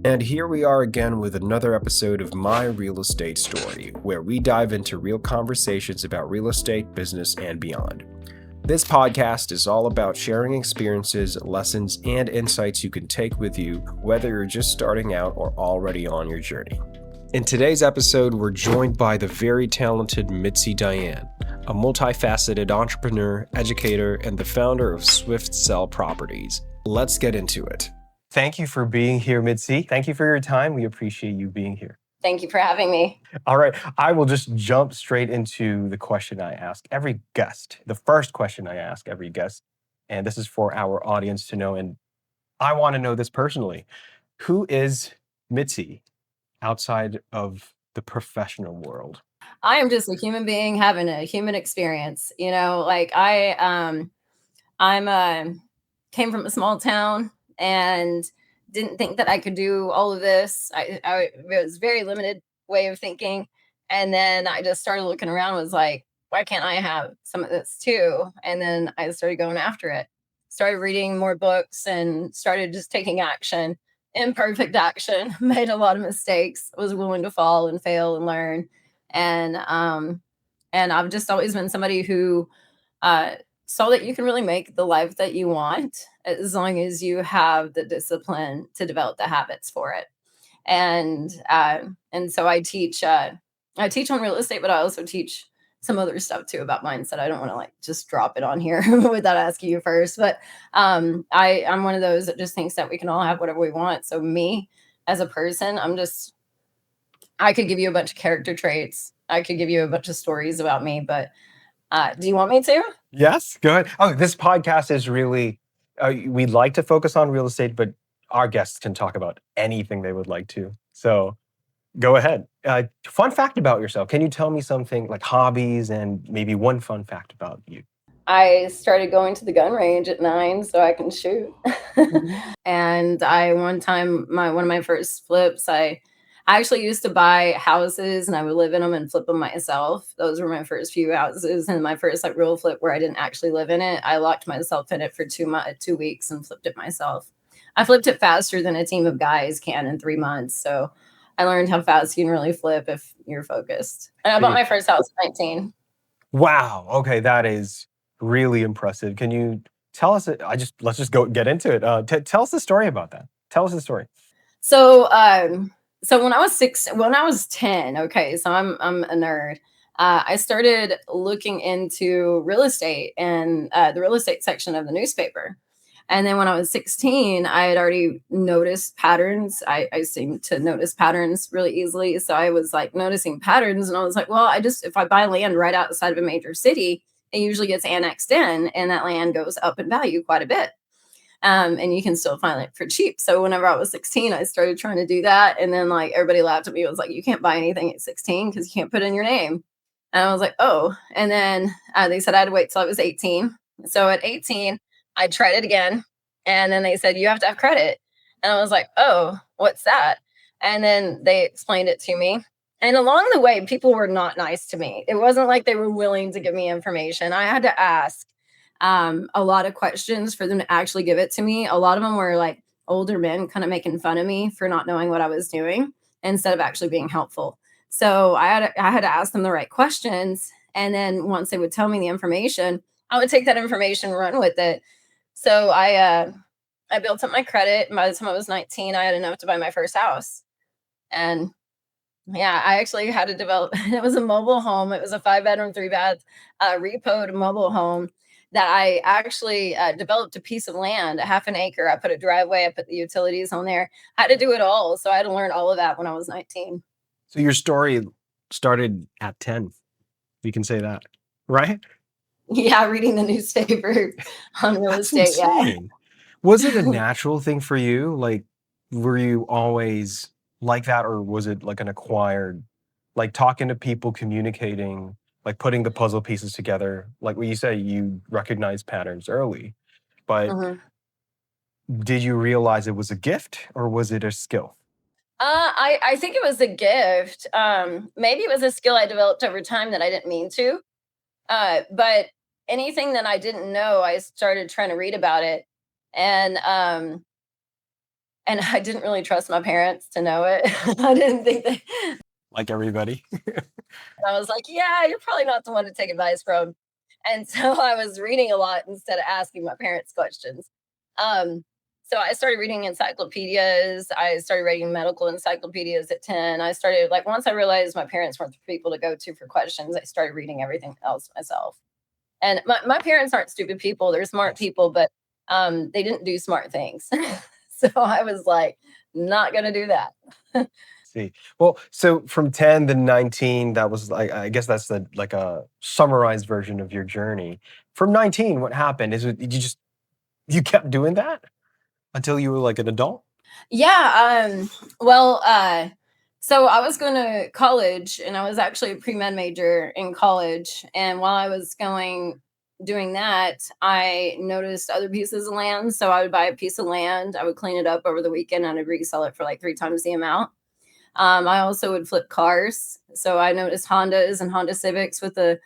And here we are again with another episode of My Real Estate Story, where we dive into real conversations about real estate, business, and beyond. This podcast is all about sharing experiences, lessons, and insights you can take with you, whether you're just starting out or already on your journey. In today's episode, we're joined by the very talented Mitzi Dyane, a multifaceted entrepreneur, educator, and the founder of Swift Sell Properties. Let's get into it. Thank you for being here, Mitzi. Thank you for your time. We appreciate you being here. Thank you for having me. All right. I will just jump straight into the question I ask every guest. The first question I ask every guest, and this is for our audience to know, and I want to know this personally. Who is Mitzi outside of the professional world? I am just a human being having a human experience. I'm came from a small town and didn't think that I could do all of this. It was very limited way of thinking. And then I just started looking around, was like, why can't I have some of this too? And then I started going after it, started reading more books and started just taking action, imperfect action, made a lot of mistakes, was willing to fall and fail and learn. And I've just always been somebody who saw that you can really make the life that you want as long as you have the discipline to develop the habits for it. And so I teach on real estate, but I also teach some other stuff too about mindset. I don't want to like just drop it on here without asking you first, but I'm one of those that just thinks that we can all have whatever we want. So me as a person, I could give you a bunch of character traits. I could give you a bunch of stories about me, but do you want me to? Yes, go ahead. Oh, this podcast is really, we'd like to focus on real estate, but our guests can talk about anything they would like to. So go ahead. Fun fact about yourself. Can you tell me something like hobbies and maybe one fun fact about you? I started going to the gun range at 9 so I can shoot. And one time, one of my first flips, I actually used to buy houses and I would live in them and flip them myself. Those were my first few houses, and my first like real flip where I didn't actually live in it. I locked myself in it for 2 weeks and flipped it myself. I flipped it faster than a team of guys can in 3 months. So I learned how fast you can really flip if you're focused. And I bought my first house at 19. Wow. Okay, that is really impressive. Can you tell us? Let's just go get into it. Tell us the story about that. Tell us the story. So when I was 10, okay, so I'm a nerd. I started looking into real estate and the real estate section of the newspaper. And then when I was 16, I had already noticed patterns. I seem to notice patterns really easily. So I was like noticing patterns and I was like, well, if I buy land right outside of a major city, it usually gets annexed in and that land goes up in value quite a bit. And you can still find it for cheap. So whenever I was 16, I started trying to do that. And then like everybody laughed at me. It was like, you can't buy anything at 16 because you can't put in your name. And I was like, oh. And then they said I had to wait till I was 18. So at 18, I tried it again. And then they said, you have to have credit. And I was like, oh, what's that? And then they explained it to me. And along the way, people were not nice to me. It wasn't like they were willing to give me information. I had to ask a lot of questions for them to actually give it to me. A lot of them were like older men kind of making fun of me for not knowing what I was doing instead of actually being helpful. So I had to ask them the right questions. And then once they would tell me the information, I would take that information and run with it. So I built up my credit. And by the time I was 19, I had enough to buy my first house. And yeah, I actually had to develop, it was a mobile home. It was a 5-bedroom, 3-bath, repoed mobile home that I actually developed a piece of land, a half an acre. I put a driveway, I put the utilities on there. I had to do it all. So I had to learn all of that when I was 19. So your story started at 10. We can say that, right? Yeah, reading the newspaper on real That's estate. Yeah. insane. Was it a natural thing for you? Like, were you always like that, or was it like an acquired, like talking to people, communicating, like putting the puzzle pieces together? Like what you say, you recognize patterns early, but Mhm. did you realize it was a gift or was it a skill? I think it was a gift. Maybe it was a skill I developed over time that I didn't mean to. But anything that I didn't know, I started trying to read about it. And And I didn't really trust my parents to know it. I didn't think they Like everybody. I was like, "Yeah, you're probably not the one to take advice from." And so I was reading a lot instead of asking my parents questions. Um, so I started reading encyclopedias. I started reading medical encyclopedias at 10. I started like once I realized my parents weren't the people to go to for questions, I started reading everything else myself. And my parents aren't stupid people. They're smart Yes. people, but they didn't do smart things. So I was like, not gonna do that. See. Well, so from 10 to 19, that was like, I guess that's the like a summarized version of your journey. From 19, what happened? Is it you kept doing that until you were like an adult? Yeah, well, so I was going to college and I was actually a pre-med major in college. And while I was doing that, I noticed other pieces of land. So I would buy a piece of land, I would clean it up over the weekend, and I'd resell it for like three times the amount. I also would flip cars. So I noticed Hondas and Honda Civics with the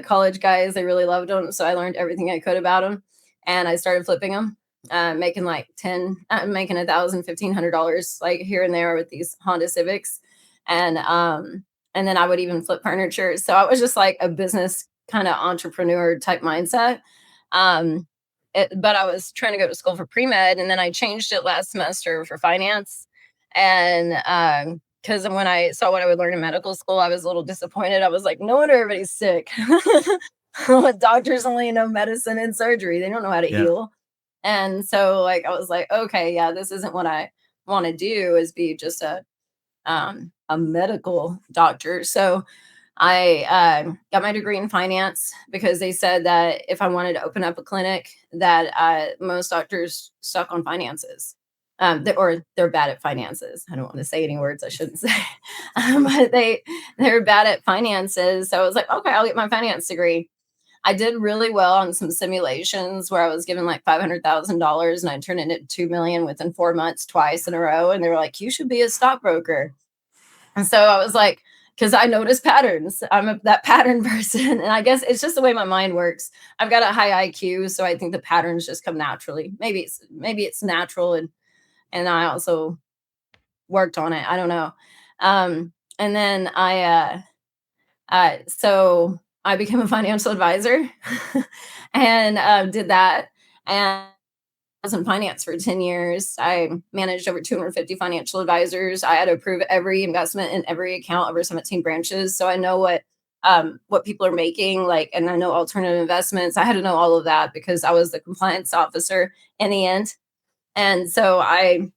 college guys. They really loved them. So I learned everything I could about them and I started flipping them, making like 10, making $1,000, $1,500 like here and there with these Honda Civics. And then I would even flip furniture. So I was just like a business kind of entrepreneur type mindset. Um, but I was trying to go to school for pre med, and then I changed it last semester for finance. And because when I saw what I would learn in medical school, I was a little disappointed. I was like, no wonder everybody's sick. Doctors only know medicine and surgery, they don't know how to Yeah. heal. And so, like, I was like, okay, yeah, this isn't what I want to do, is be just a medical doctor. So I got my degree in finance because they said that if I wanted to open up a clinic, that most doctors suck on finances, or they're bad at finances. I don't want to say any words I shouldn't say, but they're bad at finances. So I was like, okay, I'll get my finance degree. I did really well on some simulations where I was given like $500,000 and I turned it into 2 million within 4 months, twice in a row. And they were like, you should be a stockbroker. And so I was like, because I notice patterns. That pattern person. And I guess it's just the way my mind works. I've got a high IQ, so I think the patterns just come naturally. Maybe it's natural, and I also worked on it. I don't know. And then so I became a financial advisor and did that. And was in finance for 10 years. I managed over 250 financial advisors. I had to approve every investment in every account over 17 branches. So I know what people are making, like, and I know alternative investments. I had to know all of that because I was the compliance officer in the end. And so I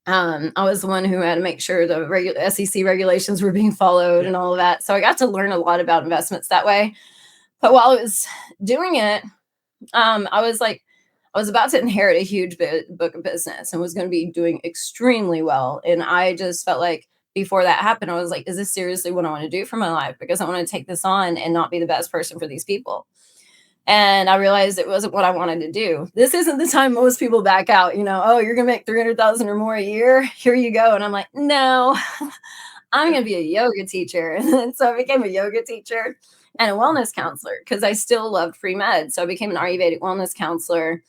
was the one who had to make sure the SEC regulations were being followed Yeah. and all of that. So I got to learn a lot about investments that way. But while I was doing it, I was about to inherit a huge book of business and was going to be doing extremely well. And I just felt like before that happened, I was like, is this seriously what I want to do for my life? Because I want to take this on and not be the best person for these people. And I realized it wasn't what I wanted to do. This isn't the time most people back out, oh, you're going to make 300,000 or more a year. Here you go. And I'm like, no, I'm going to be a yoga teacher. And so I became a yoga teacher and a wellness counselor because I still loved pre med. So I became an Ayurvedic wellness counselor,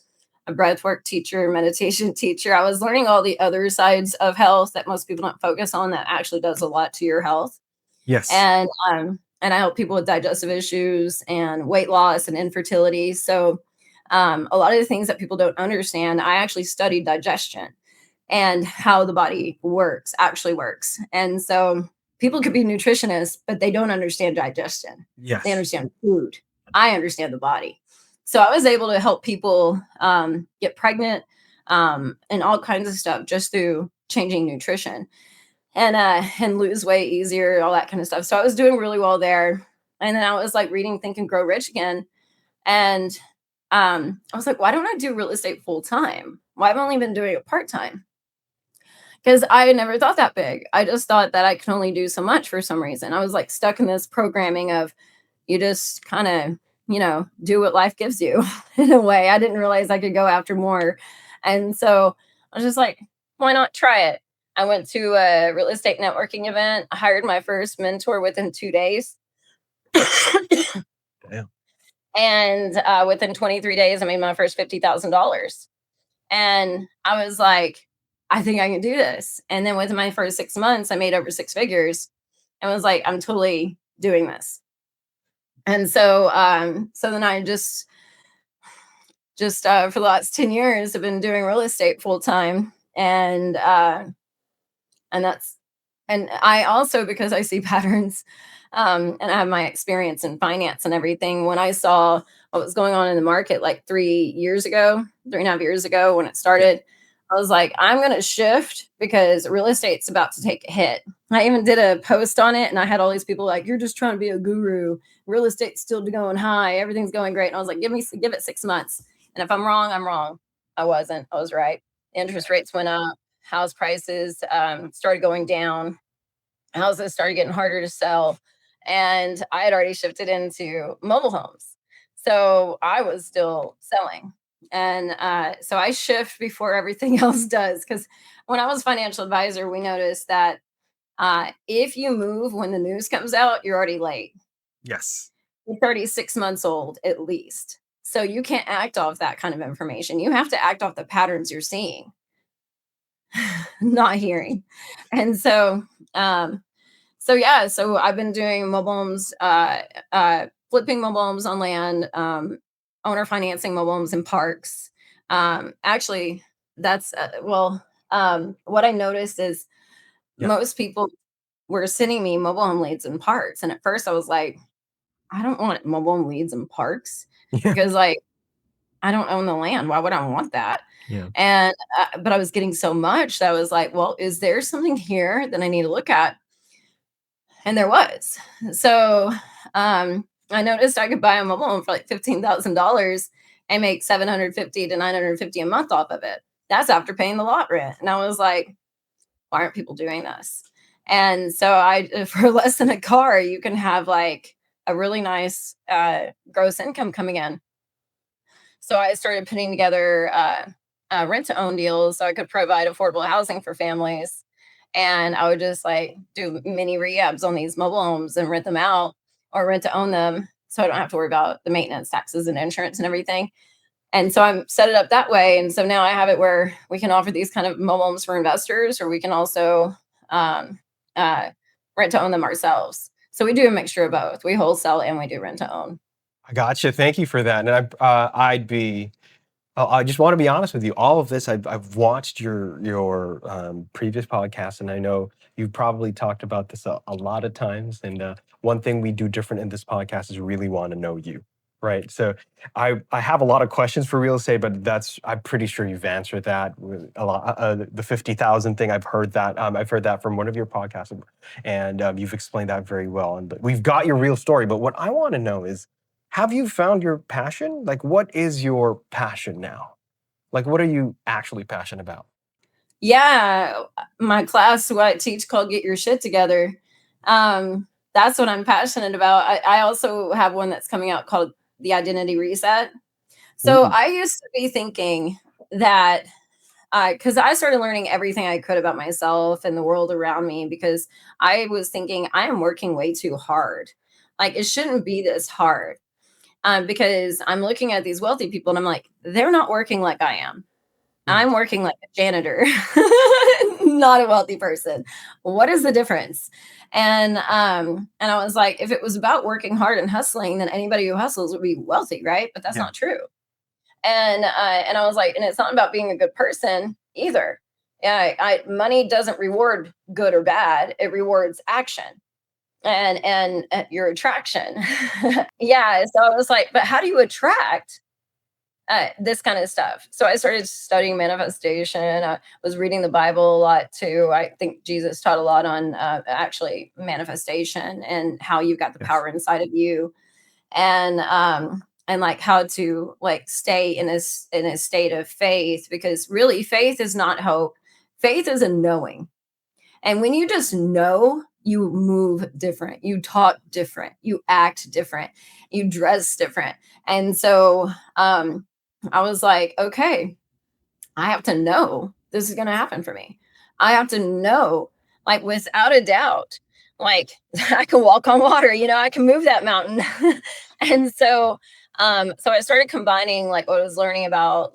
a breathwork teacher, meditation teacher. I was learning all the other sides of health that most people don't focus on that actually does a lot to your health. Yes. And I help people with digestive issues and weight loss and infertility. So a lot of the things that people don't understand, I actually studied digestion and how the body actually works. And so people could be nutritionists, but they don't understand digestion. They Yes. understand food. I understand the body. So I was able to help people get pregnant and all kinds of stuff just through changing nutrition and lose weight easier, all that kind of stuff. So I was doing really well there. And then I was like reading Think and Grow Rich again. And I was like, why don't I do real estate full time? Why have I only been doing it part time? Because I never thought that big. I just thought that I could only do so much for some reason. I was like stuck in this programming of you just kind of, do what life gives you in a way. I didn't realize I could go after more. And so I was just like, why not try it? I went to a real estate networking event. I hired my first mentor within 2 days. Damn. And within 23 days, I made my first $50,000. And I was like, I think I can do this. And then within my first 6 months, I made over six figures and was like, I'm totally doing this. And so then I just for the last 10 years have been doing real estate full time. And that's, and I also, because I see patterns, and I have my experience in finance and everything, when I saw what was going on in the market like 3 years ago, 3.5 years ago when it Yeah. started, I was like, I'm going to shift because real estate's about to take a hit. I even did a post on it and I had all these people like, you're just trying to be a guru. Real estate's still going high. Everything's going great. And I was like, give it 6 months. And if I'm wrong, I'm wrong. I wasn't. I was right. Interest rates went up. House prices started going down. Houses started getting harder to sell. And I had already shifted into mobile homes. So I was still selling. And so I shift before everything else does. Because when I was financial advisor, we noticed that if you move when the news comes out, you're already late. Yes. You're 36 months old at least. So you can't act off that kind of information. You have to act off the patterns you're seeing, not hearing. And um, so yeah, so I've been doing mobile homes, flipping mobile homes on land, owner financing mobile homes in parks. Actually, that's what I noticed is Yeah. most people were sending me mobile home leads in parks, and at first I was like, I don't want mobile home leads in parks Yeah. because like I don't own the land. Why would I want that? Yeah. And but I was getting so much that I was like, well, is there something here that I need to look at? And there was. So, I noticed I could buy a mobile home for like $15,000 and make 750 to 950 a month off of it. That's after paying the lot rent. And I was like, why aren't people doing this? And so I for less than a car, you can have like a really nice gross income coming in. So I started putting together rent to own deals so I could provide affordable housing for families. And I would just like do mini rehabs on these mobile homes and rent them out or rent to own them. So I don't have to worry about the maintenance, taxes, and insurance and everything. And so I'm set it up that way. And so now I have it where we can offer these kind of mobile homes for investors, or we can also um, uh, rent to own them ourselves. So we do a mixture of both. We wholesale and we do rent to own. I gotcha. Thank you for that. And I'd be I just want to be honest with you. All of this, I've watched your previous podcast, and I know you've probably talked about this a lot of times. And one thing we do different in this podcast is really want to know you, right? So I have a lot of questions for real estate, but that's I'm pretty sure you've answered that with a lot. The 50,000 thing, I've heard that from one of your podcasts, and you've explained that very well. And but we've got your real story. But what I want to know is, have you found your passion? Like, what is your passion now? Like, what are you actually passionate about? Yeah, my class, what I teach called Get Your Shit Together. That's what I'm passionate about. I also have one that's coming out called The Identity Reset. So Ooh, I used to be thinking that because I started learning everything I could about myself and the world around me because I was thinking I am working way too hard. Like it shouldn't be this hard. Because I'm looking at these wealthy people and I'm like, they're not working like I am. mm, I'm working like a janitor, not a wealthy person. What is the difference? And I was like, if it was about working hard and hustling, then anybody who hustles would be wealthy, right? But that's yeah, not true. And I was like, and it's not about being a good person either. Yeah, money doesn't reward good or bad; it rewards action and your attraction. Yeah, so I was like, but how do you attract this kind of stuff? So I started studying manifestation. I was reading the Bible a lot too. I think Jesus taught a lot on actually manifestation and how you've got the yes, power inside of you, and like how to like stay in a state of faith, because really faith is not hope. Faith is a knowing. And when you just know, you move different, you talk different, you act different, you dress different. And so I was like, okay, I have to know this is going to happen for me. I have to know, like, without a doubt, like, I can walk on water, I can move that mountain. And so So I started combining like what I was learning about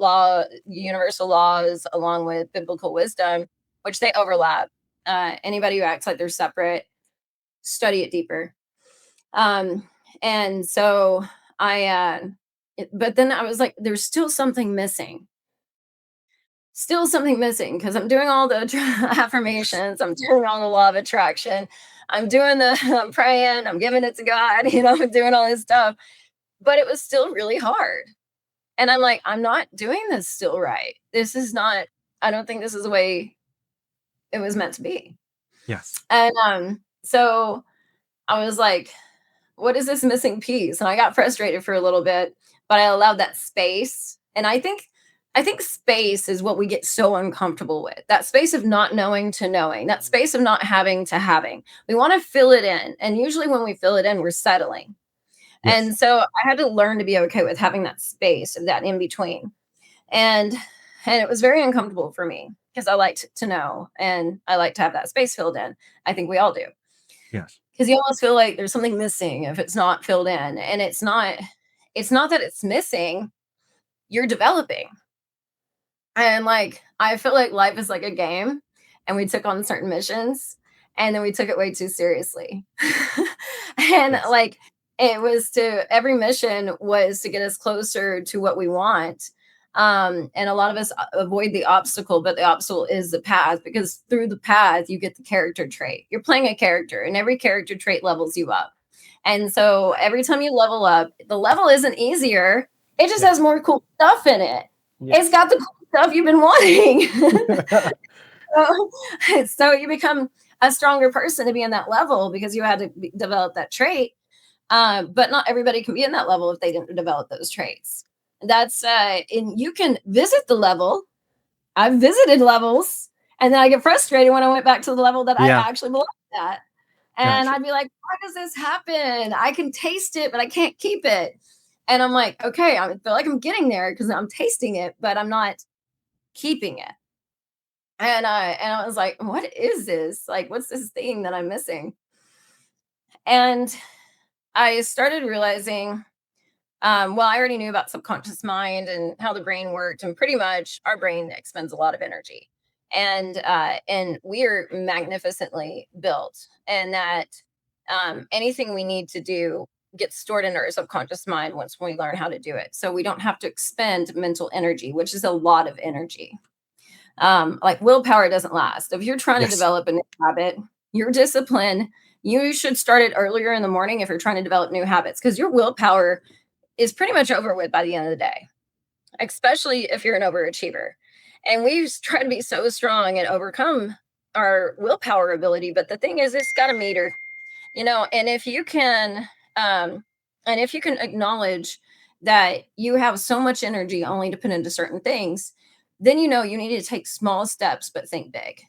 universal laws, along with biblical wisdom, which they overlap. Anybody who acts like they're separate, study it deeper. Um, and so but then I was like, there's still something missing because I'm doing all the Yes. affirmations, I'm doing all the law of attraction, I'm doing I'm praying, I'm giving it to God, I'm doing all this stuff, but it was still really hard. And I'm like, I'm not doing this still right. This is not, I don't think this is the way it was meant to be. Yes. And so I was like, what is this missing piece? And I got frustrated for a little bit, but I allowed that space. And I think space is what we get so uncomfortable with. That space of not knowing to knowing, that space of not having to having. We want to fill it in. And usually when we fill it in, we're settling. Yes. And so I had to learn to be okay with having that space of that in between. And it was very uncomfortable for me because I liked to know and I like to have that space filled in. I think we all do. Yes. Because you almost feel like there's something missing if it's not filled in. And it's not that it's missing, you're developing. And like I feel like life is like a game and we took on certain missions and then we took it way too seriously. And Yes. like every mission was to get us closer to what we want. And a lot of us avoid the obstacle, but the obstacle is the path because through the path you get the character trait. You're playing a character and every character trait levels you up. And so every time you level up, the level isn't easier. It just has Yes. more cool stuff in it. It's Yes. got the cool stuff you've been wanting. So you become a stronger person to be in that level because you had to develop that trait. But not everybody can be in that level if they didn't develop those traits. And you can visit the level. I've visited levels, and then I get frustrated when I went back to the level that I Yeah. actually belong at. And Gotcha. I'd be like, why does this happen? I can taste it, but I can't keep it. And I'm like, okay, I feel like I'm getting there because I'm tasting it, but I'm not keeping it. And I was like, what is this? Like, what's this thing that I'm missing? And I started realizing, well, I already knew about subconscious mind and how the brain worked, and pretty much our brain expends a lot of energy, and we're magnificently built, and that anything we need to do gets stored in our subconscious mind once we learn how to do it. So we don't have to expend mental energy, which is a lot of energy. Like willpower doesn't last. If you're trying to Yes. develop a new habit, your discipline, you should start it earlier in the morning if you're trying to develop new habits because your willpower is pretty much over with by the end of the day, especially if you're an overachiever. And we try to be so strong and overcome our willpower ability. But the thing is, it's got a meter, and um, if you can acknowledge that you have so much energy only to put into certain things, then you need to take small steps, but think big.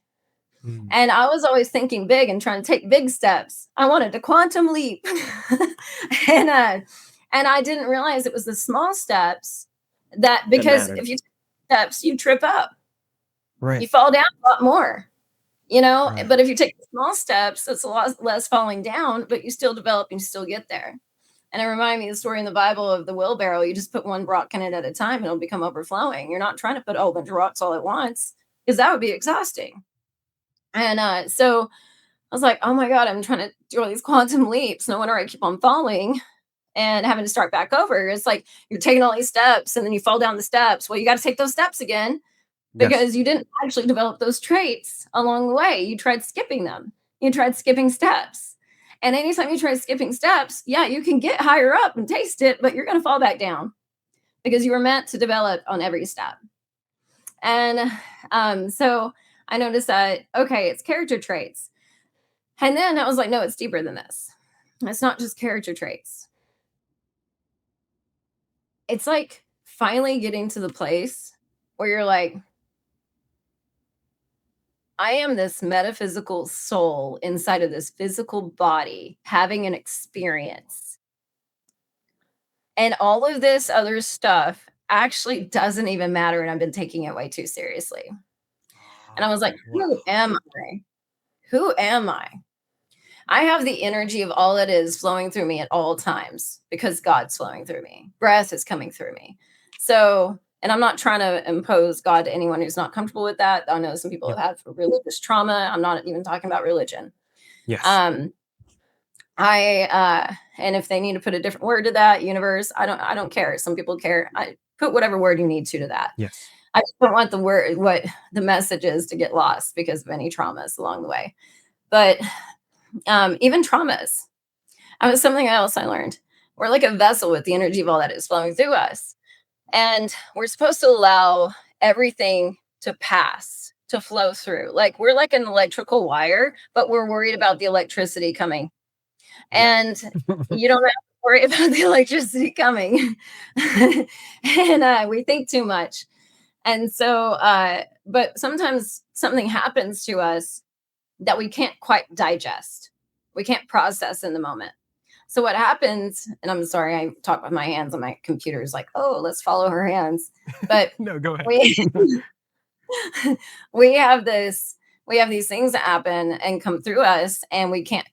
Mm. And I was always thinking big and trying to take big steps. I wanted to quantum leap. and uh and I didn't realize it was the small steps that That because mattered. if you take steps, you trip up. Right. You fall down a lot more, Right. but if you take small steps, it's a lot less falling down, but you still develop and you still get there. And it reminded me of the story in the Bible of the wheelbarrow. You just put one rock in it at a time and it'll become overflowing. You're not trying to put a whole bunch of rocks all at once because that would be exhausting. And so I was like, oh my God, I'm trying to do all these quantum leaps. No wonder I keep on falling and having to start back over. It's like you're taking all these steps and then you fall down the steps. Well, you got to take those steps again Yes. because you didn't actually develop those traits along the way. You tried skipping them, you tried skipping steps. And anytime you try skipping steps, yeah, you can get higher up and taste it, but you're going to fall back down because you were meant to develop on every step. And so I noticed that, okay, it's character traits. And then I was like, no, it's deeper than this. It's not just character traits. It's like finally getting to the place where you're like, I am this metaphysical soul inside of this physical body having an experience. And all of this other stuff actually doesn't even matter. And I've been taking it way too seriously. And I was like, Wow. who am I? Who am I? I have the energy of all that is flowing through me at all times because God's flowing through me. Breath is coming through me. So, and I'm not trying to impose God to anyone who's not comfortable with that. I know some people Yep. have had religious trauma. I'm not even talking about religion. Yes. Um, and if they need to put a different word to that, universe, I don't care. Some people care. I put whatever word you need to that. Yes. I just don't want the word, what the message is, to get lost because of any traumas along the way. But even traumas, was something else I learned. We're like a vessel with the energy of all that is flowing through us. And we're supposed to allow everything to pass, to flow through. Like we're like an electrical wire, but we're worried about the electricity coming. Yeah. And you don't have to worry about the electricity coming. And we think too much. And so, but sometimes something happens to us that we can't quite digest. We can't process in the moment. So what happens, and I'm sorry, I talk with my hands on my computer, is like, oh, let's follow her hands. But No, go ahead. we we have this, we have these things that happen and come through us, and we can't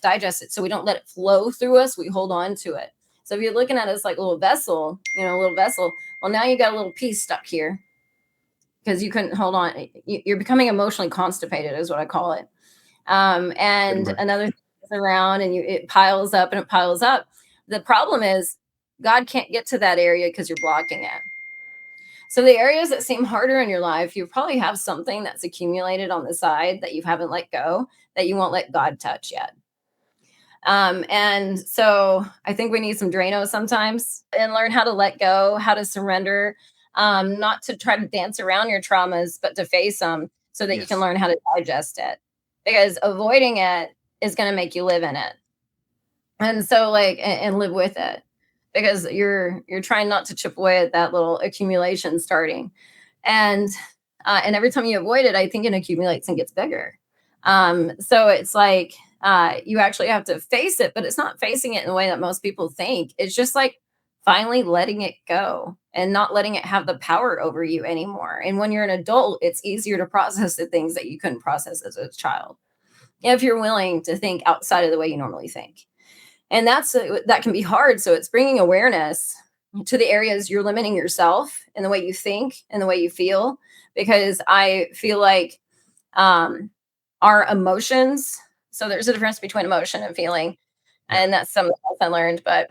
digest it. So we don't let it flow through us. We hold on to it. So if you're looking at it as like a little vessel, a little vessel, well, now you got a little piece stuck here because you couldn't hold on. You're becoming emotionally constipated, is what I call it. And another thing is around, and it piles up and it piles up. The problem is God can't get to that area because you're blocking it. So the areas that seem harder in your life, you probably have something that's accumulated on the side that you haven't let go, that you won't let God touch yet. And so I think we need some Drano sometimes and learn how to let go, how to surrender, not to try to dance around your traumas, but to face them so that you can learn how to digest it. Because avoiding it is going to make you live in it. And so like, and live with it, because you're trying not to chip away at that little accumulation starting. And every time you avoid it, I think it accumulates and gets bigger. So it's like, you actually have to face it, but it's not facing it in the way that most people think. It's just like finally letting it go and not letting it have the power over you anymore. And when you're an adult, it's easier to process the things that you couldn't process as a child, if you're willing to think outside of the way you normally think. And that can be hard. So it's bringing awareness to the areas you're limiting yourself in the way you think and the way you feel, because I feel like our emotions, so there's a difference between emotion and feeling, and that's something else I learned. But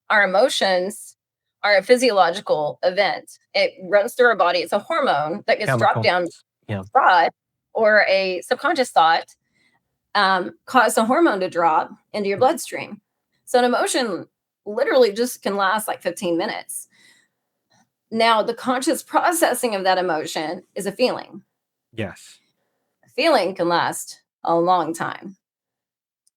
our emotions are a physiological event. It runs through our body. It's a hormone that gets dropped down. Thought or a subconscious thought cause a hormone to drop into your bloodstream. So an emotion literally just can last like 15 minutes. Now, the conscious processing of that emotion is a feeling. Yes. A feeling can last a long time.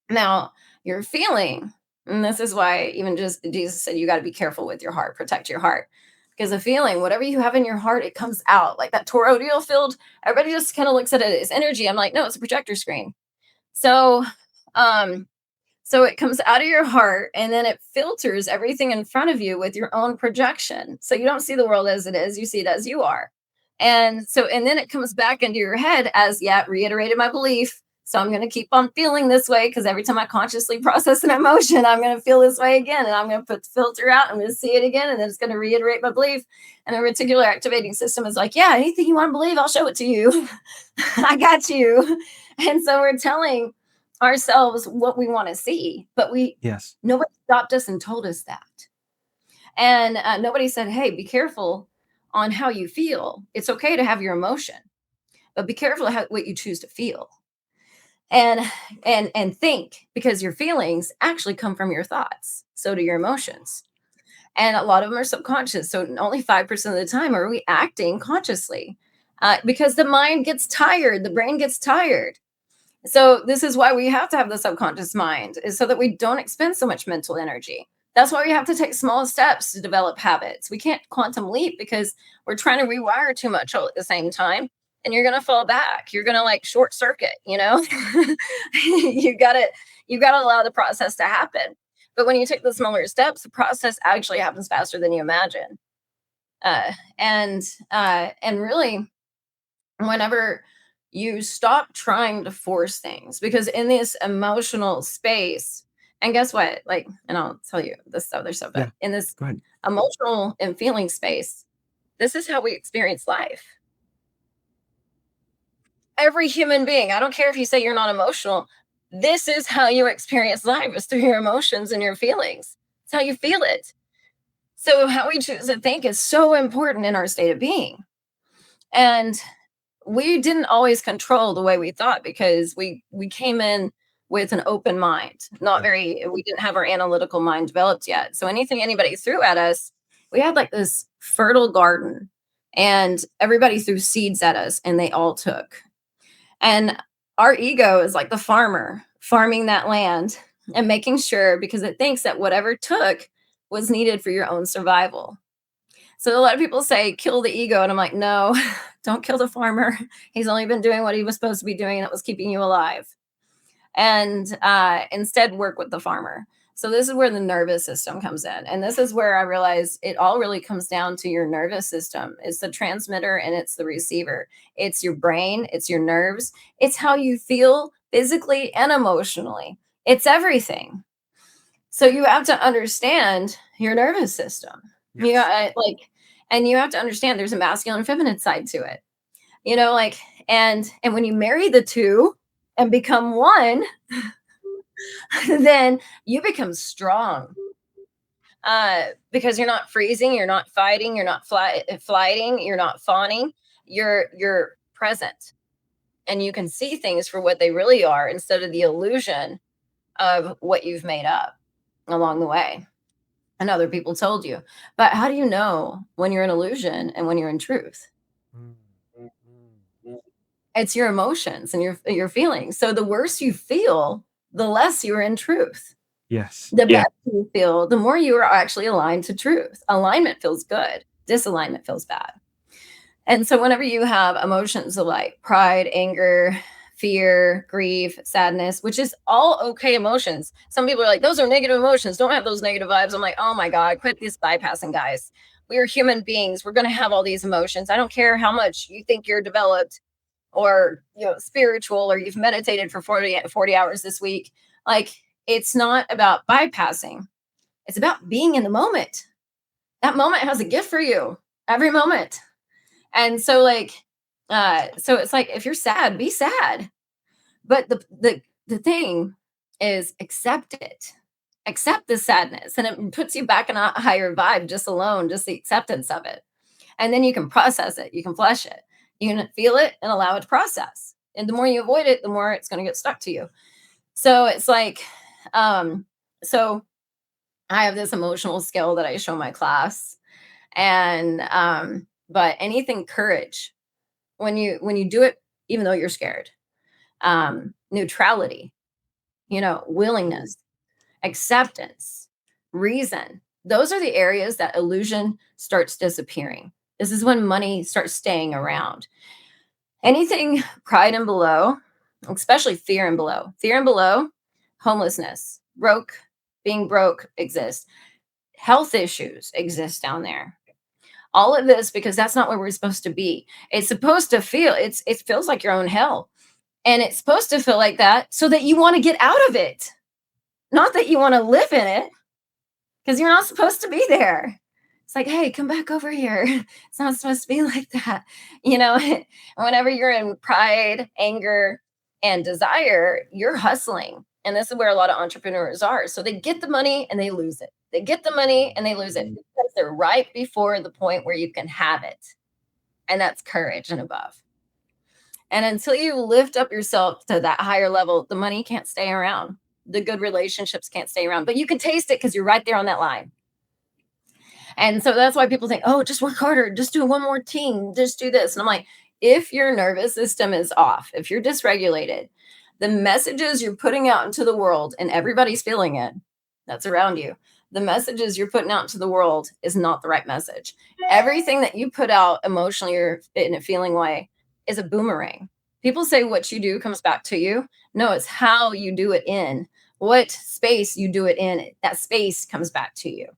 Now, your feeling, and this is why even just Jesus said you got to be careful with your heart, protect your heart. Because a feeling, whatever you have in your heart, it comes out. Like that toroidal field, everybody just kind of looks at it as energy. I'm like, no, it's a projector screen. So, so it comes out of your heart and then it filters everything in front of you with your own projection. So you don't see the world as it is, you see it as you are. And so, and then it comes back into your head as, yeah, reiterated my belief. So I'm going to keep on feeling this way because every time I consciously process an emotion, I'm going to feel this way again. And I'm going to put the filter out. I'm going to see it again. And then it's going to reiterate my belief. And the reticular activating system is like, yeah, anything you want to believe, I'll show it to you. I got you. And so we're telling ourselves what we want to see, but nobody stopped us and told us that. And nobody said, hey, be careful on how you feel. It's okay to have your emotion, but be careful what you choose to feel. And think, because your feelings actually come from your thoughts. So do your emotions. And a lot of them are subconscious. So only 5% of the time are we acting consciously, because the mind gets tired. The brain gets tired. So this is why we have to have the subconscious mind, is so that we don't expend so much mental energy. That's why we have to take small steps to develop habits. We can't quantum leap because we're trying to rewire too much all at the same time. And you're going to fall back. You're going to like short circuit, you got to allow the process to happen. But when you take the smaller steps, the process actually happens faster than you imagine. And really, whenever you stop trying to force things, because in this emotional space, and guess what? Like, and I'll tell you this other stuff, but Yeah. in this Go ahead. emotional and feeling space, this is how we experience life. Every human being, I don't care if you say you're not emotional, this is how you experience life, is through your emotions and your feelings. It's how you feel it. So, how we choose to think is so important in our state of being. And we didn't always control the way we thought, because we came in with an open mind, not Yeah. very, we didn't have our analytical mind developed yet. So anything anybody threw at us, we had like this fertile garden, and everybody threw seeds at us and they all took. And our ego is like the farmer farming that land and making sure, because it thinks that whatever took was needed for your own survival. So a lot of people say kill the ego, and I'm like, no, don't kill the farmer. He's only been doing what he was supposed to be doing, and that was keeping you alive. And instead, work with the farmer. So this is where the nervous system comes in, and this is where I realize it all really comes down to your nervous system. It's the transmitter and it's the receiver. It's your brain, it's your nerves, it's how you feel physically and emotionally. It's everything. So you have to understand your nervous system. You Yes. like, and you have to understand there's a masculine and feminine side to it. Like, and when you marry the two and become one, then you become strong. Because you're not freezing, you're not fighting, you're not flighting, you're not fawning. You're present, and you can see things for what they really are, instead of the illusion of what you've made up along the way and other people told you. But how do you know when you're in illusion and when you're in truth? Mm, mm. It's your emotions and your feelings. So the worse you feel, the less you're in truth. Yes. The better you feel, the more you are actually aligned to truth. Alignment feels good. Disalignment feels bad. And so whenever you have emotions of like pride, anger, fear, grief, sadness, which is all okay emotions. Some people are like, those are negative emotions. Don't have those negative vibes. I'm like, oh my God, quit this bypassing, guys. We are human beings. We're going to have all these emotions. I don't care how much you think you're developed or spiritual, or you've meditated for 40 hours this week. Like, it's not about bypassing. It's about being in the moment. That moment has a gift for you, every moment. And so so it's like, if you're sad, be sad. But the thing is, accept it. Accept the sadness, and it puts you back in a higher vibe, just alone, just the acceptance of it. And then you can process it, you can flush it, you can feel it and allow it to process. And the more you avoid it, the more it's going to get stuck to you. So it's like, so I have this emotional skill that I show my class. And but anything courage, when you do it, even though you're scared, neutrality, willingness, acceptance, reason. Those are the areas that illusion starts disappearing. This is when money starts staying around. Anything pride and below, especially fear and below, homelessness, being broke exists. Health issues exist down there. All of this, because that's not where we're supposed to be. It's supposed to feel, it feels like your own hell. And it's supposed to feel like that so that you want to get out of it. Not that you want to live in it, because you're not supposed to be there. It's like, hey, come back over here. It's not supposed to be like that. Whenever you're in pride, anger, and desire, you're hustling. And this is where a lot of entrepreneurs are. So they get the money and they lose it. They get the money and they lose it, because they're right before the point where you can have it. And that's courage and above. And until you lift up yourself to that higher level, the money can't stay around. The good relationships can't stay around, but you can taste it because you're right there on that line. And so that's why people think, oh, just work harder, just do one more team, just do this. And I'm like, if your nervous system is off, if you're dysregulated, the messages you're putting out into the world, and everybody's feeling it, that's around you. The messages you're putting out into the world is not the right message. Everything that you put out emotionally or in a feeling way is a boomerang. People say what you do comes back to you. No, it's how you do it in. What space you do it in, that space comes back to you.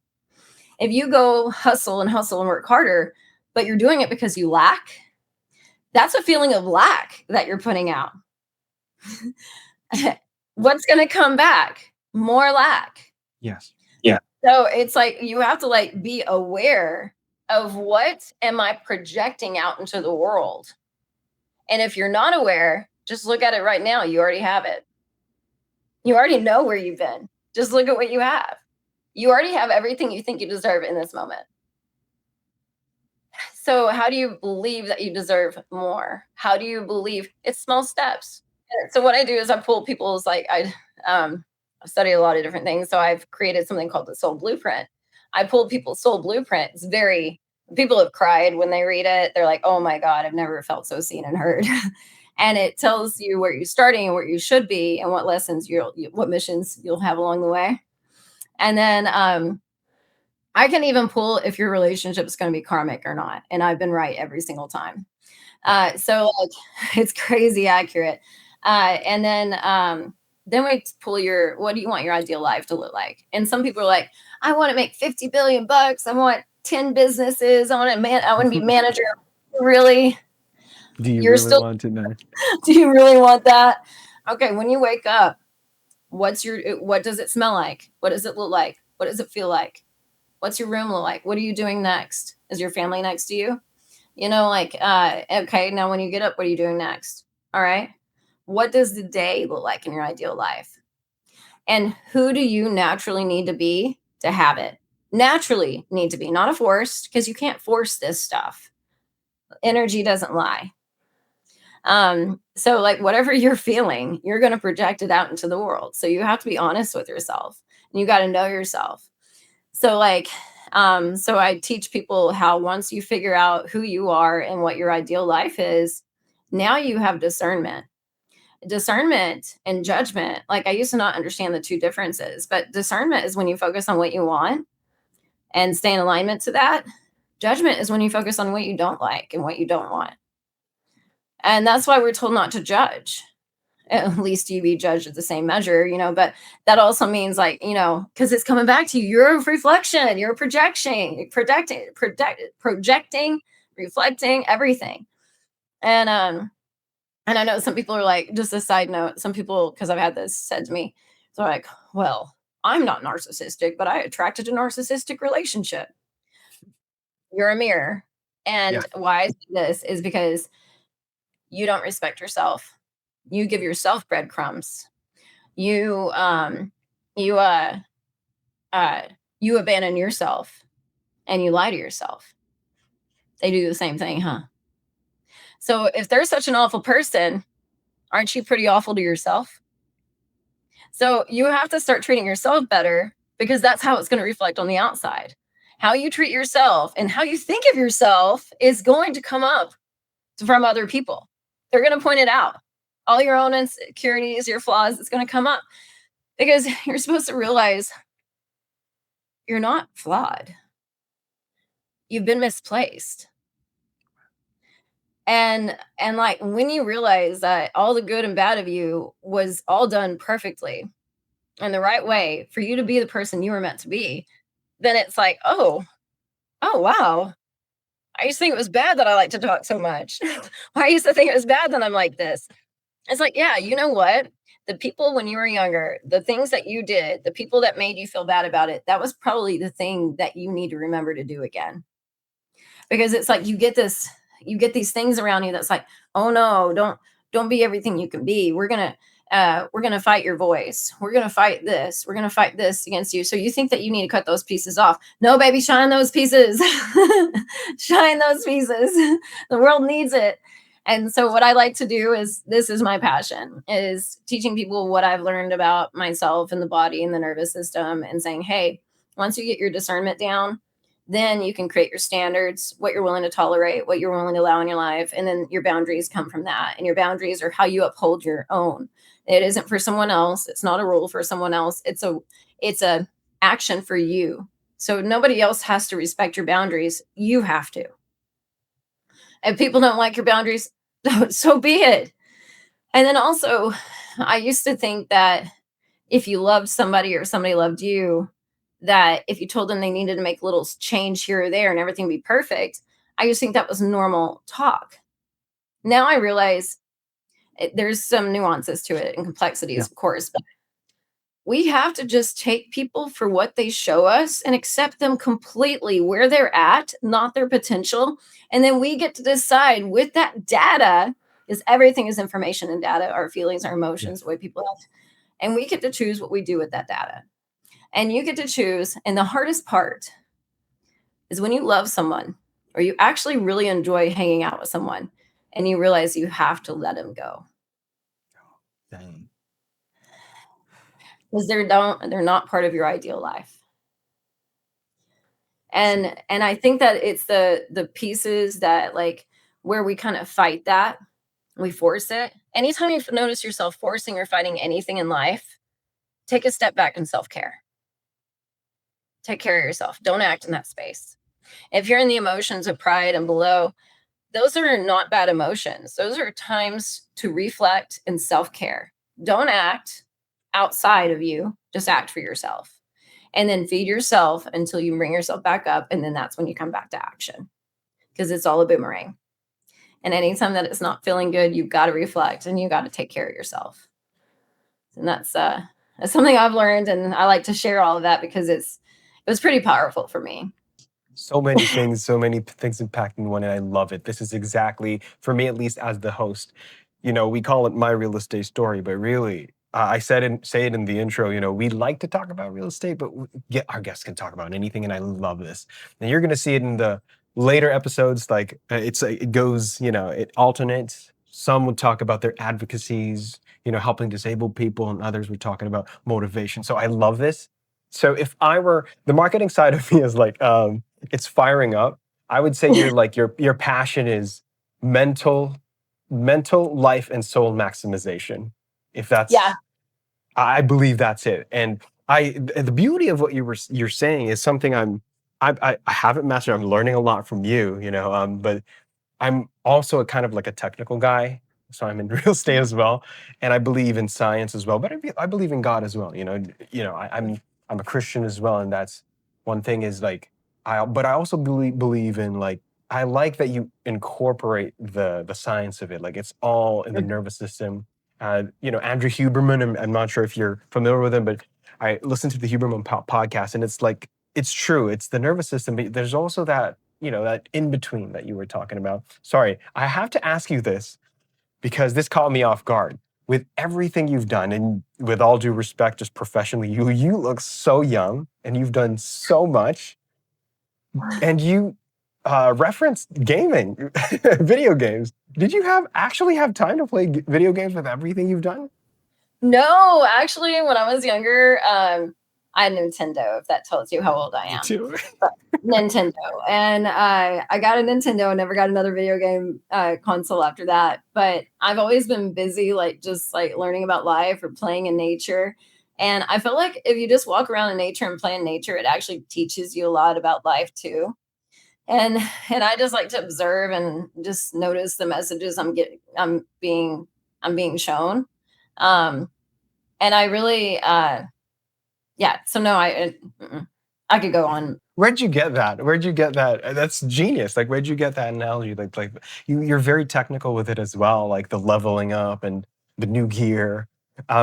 If you go hustle and work harder, but you're doing it because you lack, That's a feeling of lack that you're putting out. What's going to come back? More lack. Yes. Yeah. So it's like you have to like be aware of what am I projecting out into the world. And if you're not aware, just look at it right now. You already have it. You already know where you've been. Just look at what you have. You already have everything you think you deserve in this moment. So how do you believe that you deserve more? How do you believe it's small steps? So what I do is I pull people's like I study a lot of different things. So I've created something called the soul blueprint. I pull people's soul blueprint. It's very people have cried when they read it. They're like, oh my God, I've never felt so seen and heard. And it tells you where you're starting and where you should be and what lessons what missions you'll have along the way. And then I can even pull if your relationship is going to be karmic or not. And I've been right every single time. So like, it's crazy accurate. And then we pull your, what do you want your ideal life to look like? And some people are like, I want to make 50 billion bucks. I want 10 businesses. I want to be manager. Really? Do you really want to know? Do you really want that? Okay. When you wake up, what does it smell like? What does it look like? What does it feel like? What's your room look like? What are you doing next? Is your family next to you? You know, like, okay, now when you get up, what are you doing next? All right. What does the day look like in your ideal life? And who do you naturally need to be to have it? Naturally need to be, not a forced, because you can't force this stuff. Energy doesn't lie. So like whatever you're feeling, you're going to project it out into the world. So you have to be honest with yourself and you got to know yourself. So like, so I teach people how once you figure out who you are and what your ideal life is, now you have discernment and judgment. Like I used to not understand the two differences, but discernment is when you focus on what you want and stay in alignment to that. Judgment is when you focus on what you don't like and what you don't want. And that's why we're told not to judge. At least you be judged at the same measure, but that also means like, because it's coming back to you. You're a reflection, you're projecting, reflecting everything. And I know some people are like, just a side note, some people, because I've had this said to me, they're like, well, I'm not narcissistic, but I attracted a narcissistic relationship. You're a mirror. And why I say this is because you don't respect yourself. You give yourself breadcrumbs. You you abandon yourself and you lie to yourself. They do the same thing, huh? So if they're such an awful person, aren't you pretty awful to yourself? So you have to start treating yourself better because that's how it's going to reflect on the outside. How you treat yourself and how you think of yourself is going to come up from other people. They're going to point it out. All your own insecurities, your flaws, it's going to come up because you're supposed to realize you're not flawed. You've been misplaced. And like when you realize that all the good and bad of you was all done perfectly and the right way for you to be the person you were meant to be, then it's like, oh wow. I used to think it was bad that I like to talk so much. I used to think it was bad that I'm like this. It's like, yeah, you know what? The people when you were younger, the things that you did, the people that made you feel bad about it, that was probably the thing that you need to remember to do again. Because it's like you get these things around you that's like, oh no, don't be everything you can be. We're gonna fight your voice. We're gonna fight this. We're gonna fight this against you. So you think that you need to cut those pieces off. No, baby, shine those pieces. Shine those pieces. The world needs it. And so what I like to do is, this is my passion, is teaching people what I've learned about myself and the body and the nervous system and saying, hey, once you get your discernment down, then you can create your standards, what you're willing to tolerate, what you're willing to allow in your life. And then your boundaries come from that. And your boundaries are how you uphold your own. It isn't for someone else. It's not a rule for someone else. It's a action for you. So nobody else has to respect your boundaries. You have to. If people don't like your boundaries, so be it. And then also, I used to think that if you loved somebody or somebody loved you, that if you told them they needed to make a little change here or there and everything be perfect, I used to think that was normal talk. Now I realize there's some nuances to it and complexities, Yeah. of course, but we have to just take people for what they show us and accept them completely where they're at, not their potential. And then we get to decide with that data, because everything is information and data, our feelings, our emotions, Yes. the way people act. And we get to choose what we do with that data. And you get to choose. And the hardest part is when you love someone or you actually really enjoy hanging out with someone and you realize you have to let them go Dang. because they're not part of your ideal life. And I think that it's the pieces that like where we kind of fight that, we force it. Anytime you notice yourself forcing or fighting anything in life, take a step back in self-care. Take care of yourself. Don't act in that space. If you're in the emotions of pride and below, those are not bad emotions. Those are times to reflect and self-care. Don't act outside of you, just act for yourself. And then feed yourself until you bring yourself back up. And then that's when you come back to action because it's all a boomerang. And anytime that it's not feeling good, you've got to reflect and you got to take care of yourself. And that's something I've learned. And I like to share all of that because it was pretty powerful for me. So many things impacting one, and I love it. This is exactly, for me at least as the host, we call it my real estate story, but really, I say it in the intro, we like to talk about real estate, but our guests can talk about anything, and I love this. And you're going to see it in the later episodes, like it goes, it alternates. Some would talk about their advocacies, helping disabled people, and others were talking about motivation. So I love this. So if I were, the marketing side of me is like, it's firing up. I would say your passion is mental life and soul maximization. If Yeah. that's, I believe that's it. And the beauty of what you're saying is something I haven't mastered. I'm learning a lot from you, but I'm also a kind of like a technical guy. So I'm in real estate as well, and I believe in science as well. But I believe in God as well. I'm a Christian as well, and that's one thing is like But I also believe in like I like that you incorporate the science of it. Like it's all in the nervous system. Andrew Huberman. I'm not sure if you're familiar with him, but I listened to the Huberman podcast, and it's like it's true. It's the nervous system, but there's also that that in between that you were talking about. Sorry, I have to ask you this because this caught me off guard. With everything you've done, and with all due respect, just professionally, you look so young, and you've done so much, and you referenced gaming, video games. Did you actually have time to play video games with everything you've done? No, actually, when I was younger, I had Nintendo, if that tells you how old I Me am. too. Nintendo. And I got a Nintendo and never got another video game console after that. But I've always been busy, like just like learning about life or playing in nature. And I feel like if you just walk around in nature and play in nature, it actually teaches you a lot about life too. And I just like to observe and just notice the messages I'm being shown. Um, and I really yeah, so no, I could go on. Where'd you get that? Where'd you get that? That's genius. Like, where'd you get that analogy? Like you're very technical with it as well, like the leveling up and the new gear.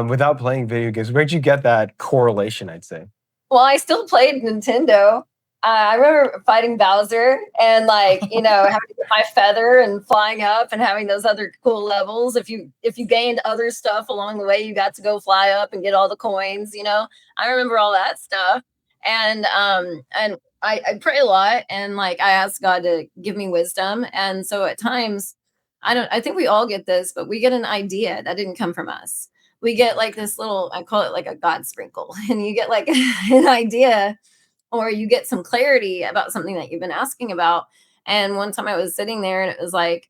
Without playing video games, where'd you get that correlation? I'd say. Well, I still played Nintendo. I remember fighting Bowser and like, having to get my feather and flying up and having those other cool levels. If you gained other stuff along the way, you got to go fly up and get all the coins, I remember all that stuff. And I pray a lot and like I ask God to give me wisdom. And so at times I think we all get this, but we get an idea that didn't come from us. We get like this little, I call it like a God sprinkle, and you get like an idea or you get some clarity about something that you've been asking about. And one time I was sitting there and it was like,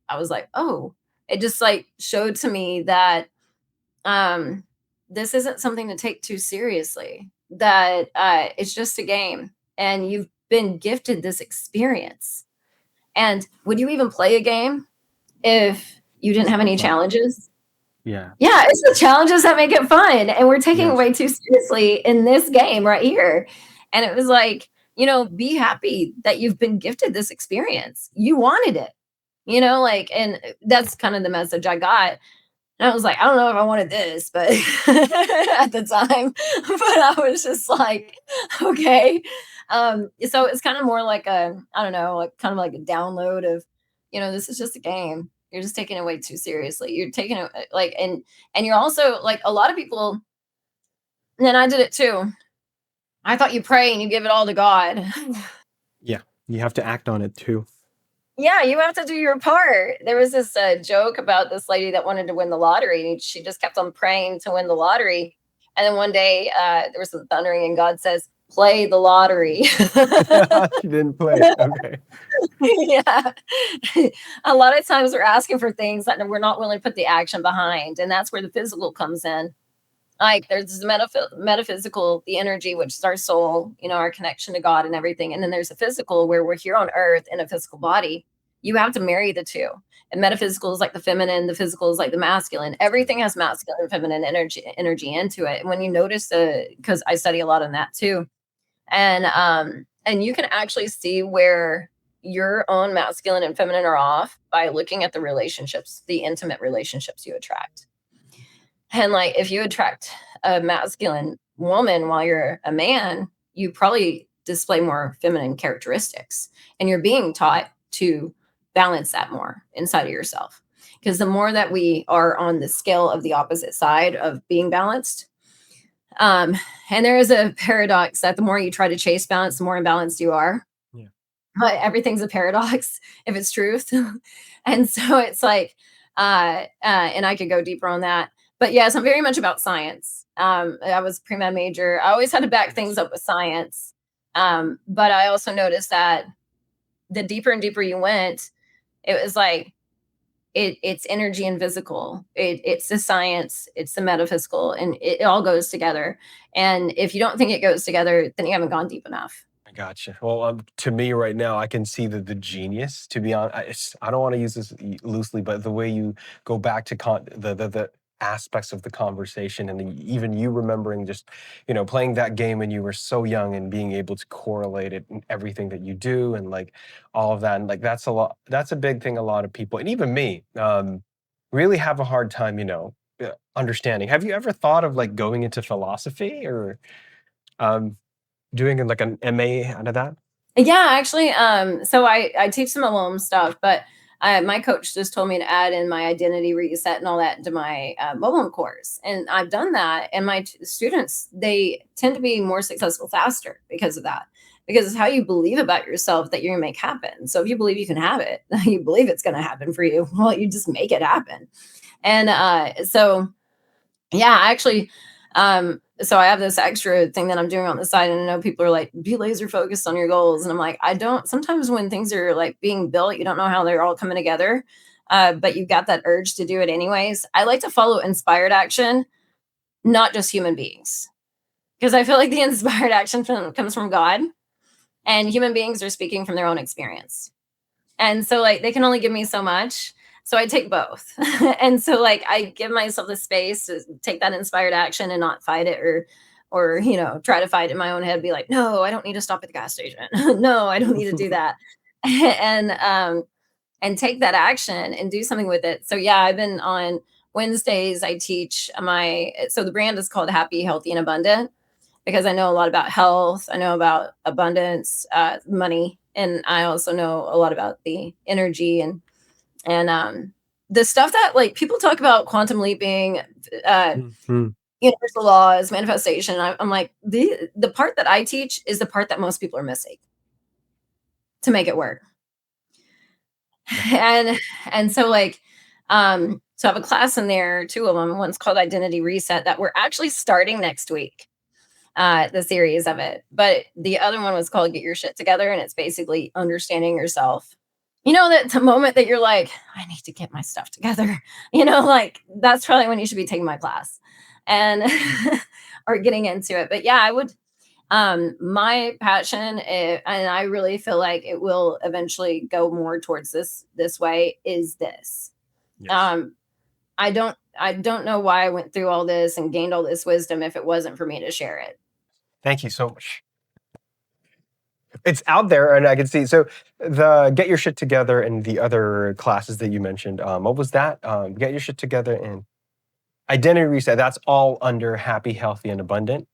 I was like, oh, it just like showed to me that um, this isn't something to take too seriously, that it's just a game and you've been gifted this experience. And would you even play a game if you didn't have any challenges? Yeah. Yeah, it's the challenges that make it fun. And we're taking it Yes. way too seriously in this game right here. And it was like, be happy that you've been gifted this experience. You wanted it. like, and that's kind of the message I got. And I was like, I don't know if I wanted this, but at the time, but I was just like, okay. So it's kind of more like I don't know, like kind of like a download of, this is just a game. You're just taking it way too seriously. You're taking it like, and you're also like a lot of people, and I did it too. I thought you pray and you give it all to God. Yeah, you have to act on it too. Yeah, you have to do your part. There was this joke about this lady that wanted to win the lottery, and she just kept on praying to win the lottery. And then one day there was some thundering, and God says, "Play the lottery." She didn't play. Okay. Yeah. A lot of times we're asking for things that we're not willing to put the action behind. And that's where the physical comes in. Like there's the metaphysical, the energy, which is our soul, our connection to God and everything. And then there's the physical, where we're here on earth in a physical body. You have to marry the two. And metaphysical is like the feminine, the physical is like the masculine. Everything has masculine and feminine energy into it. And when you notice because I study a lot on that too, and you can actually see where your own masculine and feminine are off by looking at the relationships, the intimate relationships you attract. And like if you attract a masculine woman while you're a man, you probably display more feminine characteristics. And you're being taught to balance that more inside of yourself. Because the more that we are on the scale of the opposite side of being balanced, um, and there is a paradox that the more you try to chase balance, the more imbalanced you are. Yeah. But everything's a paradox if it's truth. And so it's like, and I could go deeper on that. But yes, I'm very much about science. I was a pre-med major. I always had to back things up with science. But I also noticed that the deeper and deeper you went, it was like it's energy and physical. It's the science, it's the metaphysical, and it all goes together. And if you don't think it goes together, then you haven't gone deep enough. I gotcha. Well, to me right now, I can see the genius. To be honest, I don't want to use this loosely, but the way you go back to the aspects of the conversation, and even you remembering just playing that game when you were so young and being able to correlate it in everything that you do, and like all of that, and like that's a lot. That's a big thing. A lot of people, and even me, really have a hard time, understanding. Have you ever thought of like going into philosophy or? Um, Doing like an MA out of that? Yeah, actually, so I teach some alum stuff, but my coach just told me to add in my identity reset and all that into my Moblem course, and I've done that. And my students, they tend to be more successful faster because of that. Because it's how you believe about yourself that you're gonna make happen. So if you believe you can have it, you believe it's gonna happen for you. Well, you just make it happen. And so yeah, actually, so I have this extra thing that I'm doing on the side, and I know people are like, be laser focused on your goals. And I'm like, I don't, sometimes when things are like being built, you don't know how they're all coming together. But you've got that urge to do it anyways. I like to follow inspired action, not just human beings. Because I feel like the inspired action comes from God, and human beings are speaking from their own experience. And so like they can only give me so much. So I take both. And so like I give myself the space to take that inspired action and not fight it or try to fight in my own head, be like, no, I don't need to stop at the gas station. No, I don't need to do that. And take that action and do something with it. So yeah, I've been on Wednesdays. I teach so the brand is called Happy, Healthy, and Abundant, because I know a lot about health. I know about abundance, money, and I also know a lot about the energy and the stuff that like people talk about quantum leaping, uh, Mhm. universal laws, manifestation. I'm like the part that I teach is the part that most people are missing to make it work. Yeah. And so like so I have a class in there, two of them. One's called Identity Reset that we're actually starting next week, the series of it. But the other one was called Get Your Shit Together, and it's basically understanding yourself. That the moment that you're like, I need to get my stuff together, like that's probably when you should be taking my class and or getting into it. But yeah, I would my passion and I really feel like it will eventually go more towards this way is this. Yes. Um I don't know why I went through all this and gained all this wisdom if it wasn't for me to share it. Thank you so much. It's out there, and I can see. So the Get Your Shit Together and the other classes that you mentioned, what was that? Get Your Shit Together and Identity Reset. That's all under Happy, Healthy, and Abundant.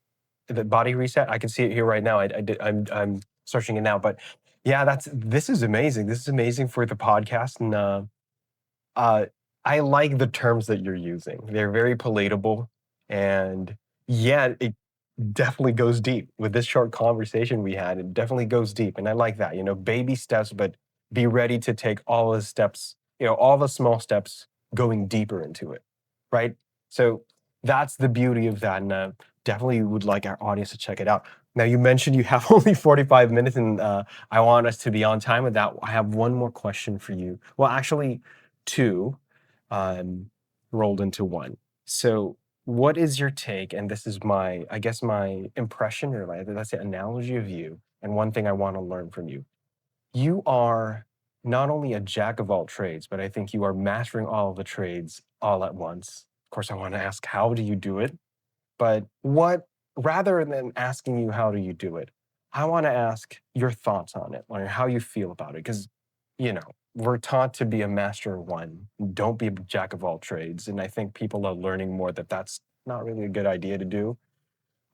The Body Reset. I can see it here right now. I'm searching it now, but yeah, this is amazing. This is amazing for the podcast, and uh, I like the terms that you're using. They're very palatable, and yeah, it definitely goes deep. With this short conversation we had, it definitely goes deep, and I like that. Baby steps, but be ready to take all the steps. All the small steps going deeper into it, right? So that's the beauty of that, and definitely would like our audience to check it out. Now, you mentioned you have only 45 minutes, and I want us to be on time with that. I have one more question for you. Well, actually, two rolled into one. So, what is your take? And this is I guess, my impression, or let's say analogy of you, and one thing I want to learn from you. You are not only a jack of all trades, but I think you are mastering all of the trades all at once. Of course, I want to ask, how do you do it? But rather than asking you how do you do it, I want to ask your thoughts on it, or how you feel about it. Because, we're taught to be a master of one. Don't be a jack of all trades. And I think people are learning more that that's not really a good idea to do.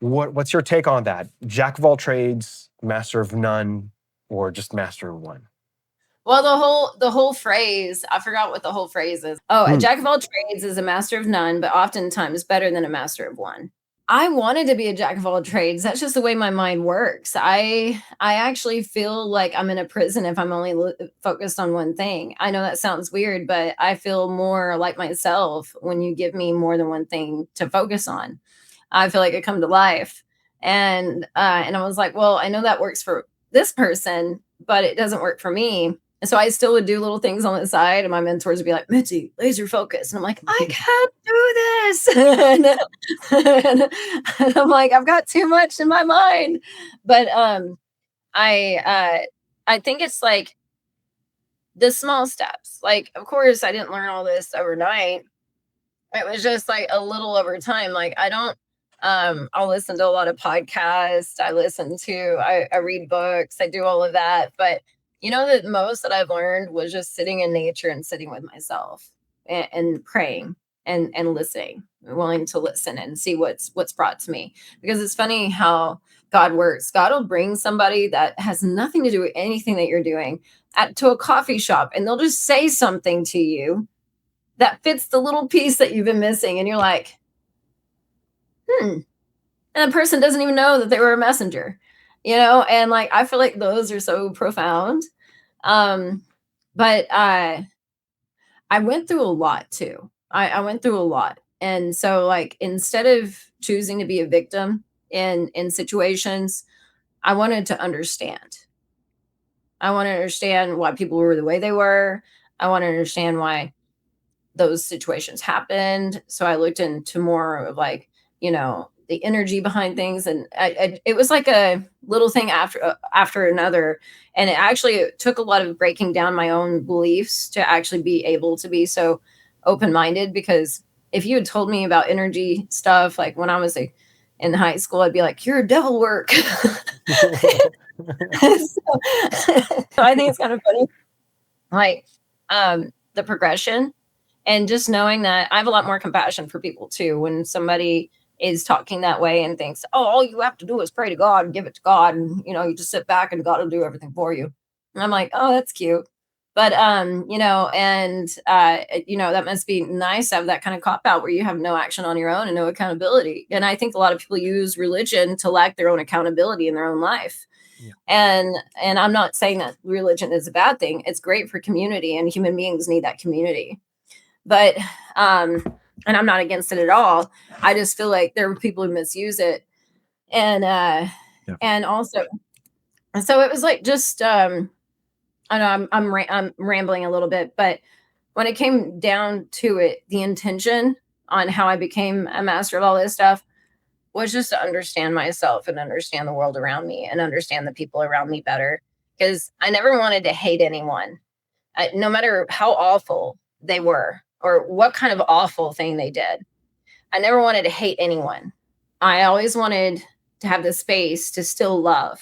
What's your take on that? Jack of all trades, master of none, or just master of one? Well, the whole phrase, I forgot what the whole phrase is. Oh, a jack of all trades is a master of none, but oftentimes better than a master of one. I wanted to be a jack of all trades. That's just the way my mind works. I actually feel like I'm in a prison if I'm only focused on one thing. I know that sounds weird, but I feel more like myself when you give me more than one thing to focus on. I feel like I come to life. And I was like, well, I know that works for this person, but it doesn't work for me. And so I still would do little things on the side, and my mentors would be like, Mitzi, laser focus. And I'm like, I can't do this. And I'm like, I've got too much in my mind. But I think it's like the small steps. Like, of course, I didn't learn all this overnight. It was just like a little over time. Like, I don't I'll listen to a lot of podcasts. I read books, I do all of that. But the most that I've learned was just sitting in nature and sitting with myself, and praying, and listening, willing to listen and see what's brought to me. Because it's funny how God works. God will bring somebody that has nothing to do with anything that you're doing to a coffee shop, and they'll just say something to you that fits the little piece that you've been missing. And you're like, and the person doesn't even know that they were a messenger, and like, I feel like those are so profound. But I went through a lot too. I went through a lot. And so, like, instead of choosing to be a victim in situations, I wanted to understand. I want to understand why people were the way they were. I want to understand why those situations happened. So I looked into more of, like, the energy behind things, and it was like a little thing after another. And it took a lot of breaking down my own beliefs to actually be able to be so open-minded. Because if you had told me about energy stuff, like when I was in high school, I'd be like, you're a devil work. So I think it's kind of funny, like, the progression. And just knowing that I have a lot more compassion for people too. When somebody is talking that way and thinks, oh, all you have to do is pray to God and give it to God, and you just sit back and God will do everything for you. And I'm like, oh, that's cute. But that must be nice to have that kind of cop out where you have no action on your own and no accountability. And I think a lot of people use religion to lack their own accountability in their own life. Yeah. And I'm not saying that religion is a bad thing. It's great for community, and human beings need that community. But and I'm not against it at all. I just feel like there were people who misuse it. And and also, so it was like, just I know I'm rambling a little bit, but when it came down to it, the intention on how I became a master of all this stuff was just to understand myself and understand the world around me and understand the people around me better. Because I never wanted to hate anyone, no matter how awful they were or what kind of awful thing they did. I never wanted to hate anyone. I always wanted to have the space to still love,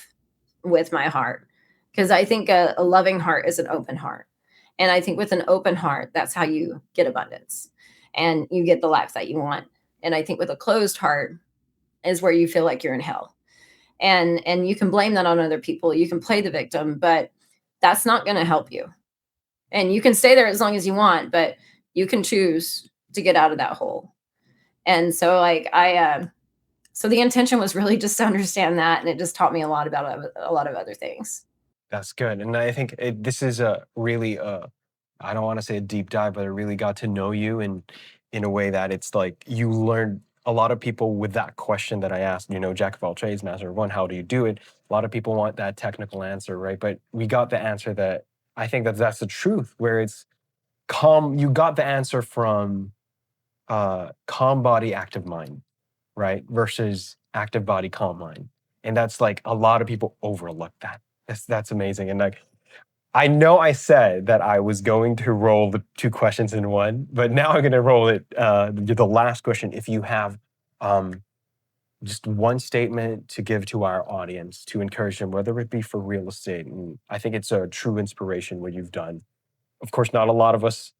with my heart, because I think a loving heart is an open heart. And I think with an open heart, that's how you get abundance and you get the life that you want. And I think with a closed heart is where you feel like you're in hell. And you can blame that on other people. You can play the victim, but that's not going to help you. And you can stay there as long as you want, but you can choose to get out of that hole. And so like so the intention was really just to understand that, and it just taught me a lot about a lot of other things. That's good. And I think this is a really, I don't want to say a deep dive, but I really got to know you in a way that it's like you learned a lot of people with that question that I asked, jack of all trades, master of one, how do you do it? A lot of people want that technical answer, right? But we got the answer that I think that's the truth, where it's calm. You got the answer from calm body, active mind, right? Versus active body, calm mind. And that's like a lot of people overlook that. That's amazing. And like, I know I said that I was going to roll the two questions in one, but now I'm going to roll it. The last question, if you have just one statement to give to our audience to encourage them, whether it be for real estate. And I think it's a true inspiration what you've done. Of course, not a lot of us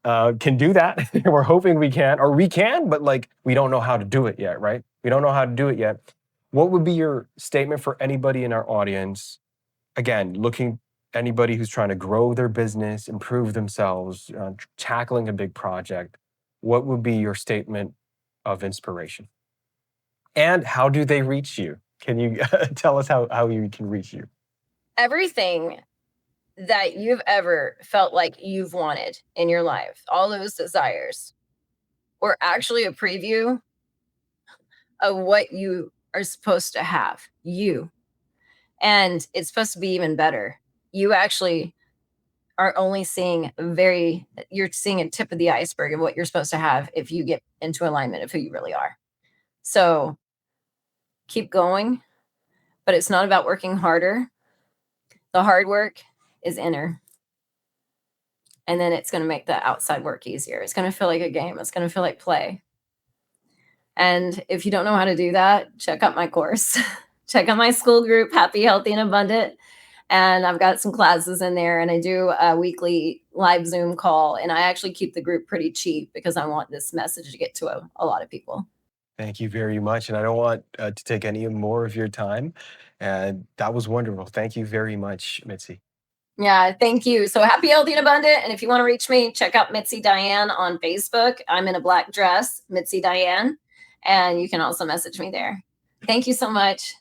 can do that. We're hoping we can, or we can, but like we don't know how to do it yet, right? We don't know how to do it yet. What would be your statement for anybody in our audience? Again, looking anybody who's trying to grow their business, improve themselves, tackling a big project. What would be your statement of inspiration? And how do they reach you? Can you tell us how you can reach you? Everything that you've ever felt like you've wanted in your life, all those desires, were actually a preview of what you are supposed to have. And it's supposed to be even better. You actually are only seeing you're seeing a tip of the iceberg of what you're supposed to have if you get into alignment of who you really are. So keep going, but it's not about working harder. The hard work is inner. And then it's going to make the outside work easier. It's going to feel like a game. It's going to feel like play. And if you don't know how to do that, check out my course. Check out my school group, Happy, Healthy, and Abundant. And I've got some classes in there, and I do a weekly live Zoom call. And I actually keep the group pretty cheap because I want this message to get to a lot of people. Thank you very much. And I don't want to take any more of your time. And that was wonderful. Thank you very much, Mitzi. Yeah, thank you. So Happy, Healthy, and Abundant. And if you want to reach me, check out Mitzi Dyane on Facebook. I'm in a black dress, Mitzi Dyane. And you can also message me there. Thank you so much.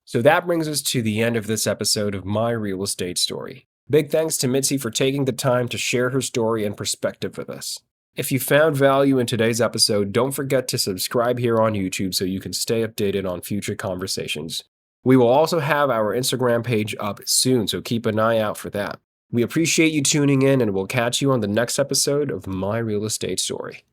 So that brings us to the end of this episode of My Real Estate Story. Big thanks to Mitzi for taking the time to share her story and perspective with us. If you found value in today's episode, don't forget to subscribe here on YouTube so you can stay updated on future conversations. We will also have our Instagram page up soon, so keep an eye out for that. We appreciate you tuning in, and we'll catch you on the next episode of My Real Estate Story.